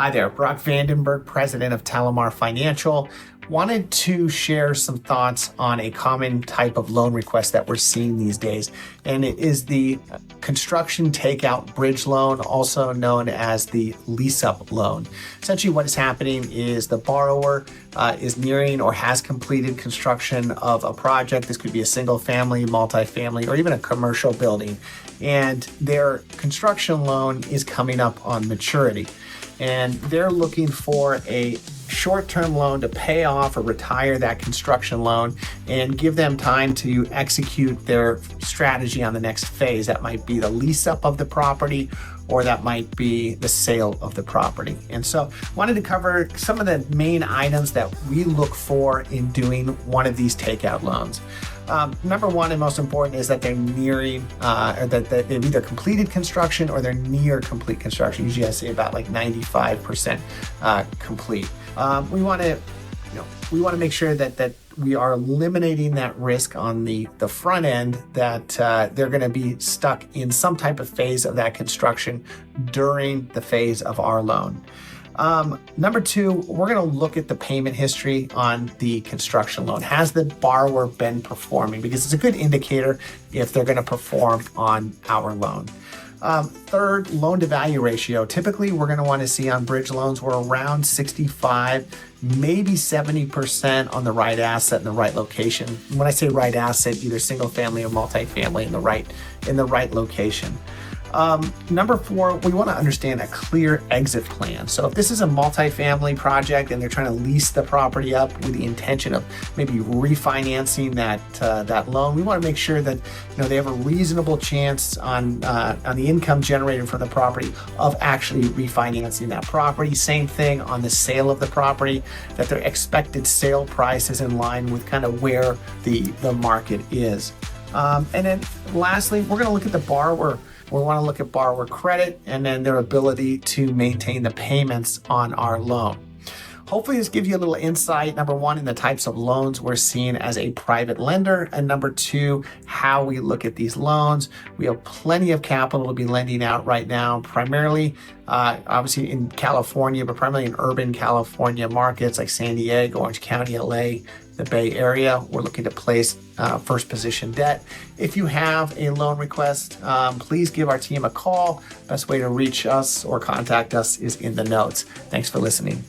Hi there, Brock VandenBerg, president of TaliMar Financial. Wanted to share some thoughts on a common type of loan request that we're seeing these days, and it is the construction takeout bridge loan, also known as the Lease-Up loan. Essentially what is happening is the borrower is nearing or has completed construction of a project. This could be a single family, multifamily, or even a commercial building, and their construction loan is coming up on maturity. And they're looking for a short-term loan to pay off or retire that construction loan and give them time to execute their strategy on the next phase. That might be the lease-up of the property, or that might be the sale of the property. And so wanted to cover some of the main items that we look for in doing one of these takeout loans. Number one and most important is that they're nearing, or that they've either completed construction or they're near complete construction. Usually I say about like 95% complete. We want to make sure that we are eliminating that risk on the front end, that they're going to be stuck in some type of phase of that construction during the phase of our loan. Number two, we're going to look at the payment history on the construction loan. Has the borrower been performing? Because it's a good indicator if they're going to perform on our loan. Third, loan to value ratio. Typically, we're going to want to see on bridge loans, we're around 65, maybe 70% on the right asset in the right location. When I say right asset, either single family or multifamily in the right location. Number four, we want to understand a clear exit plan. So if this is a multifamily project and they're trying to lease the property up with the intention of maybe refinancing that loan, we want to make sure that they have a reasonable chance on the income generated from the property of actually refinancing that property. Same thing on the sale of the property, that their expected sale price is in line with kind of where the market is. And then lastly, we're going to look at the borrower. We want to look at borrower credit and then their ability to maintain the payments on our loan. Hopefully this gives you a little insight, number one, in the types of loans we're seeing as a private lender, and number two, how we look at these loans. We have plenty of capital to be lending out right now, primarily, obviously in California, but primarily in urban California markets like San Diego, Orange County, LA, the Bay Area. We're looking to place first position debt. If you have a loan request, please give our team a call. Best way to reach us or contact us is in the notes. Thanks for listening.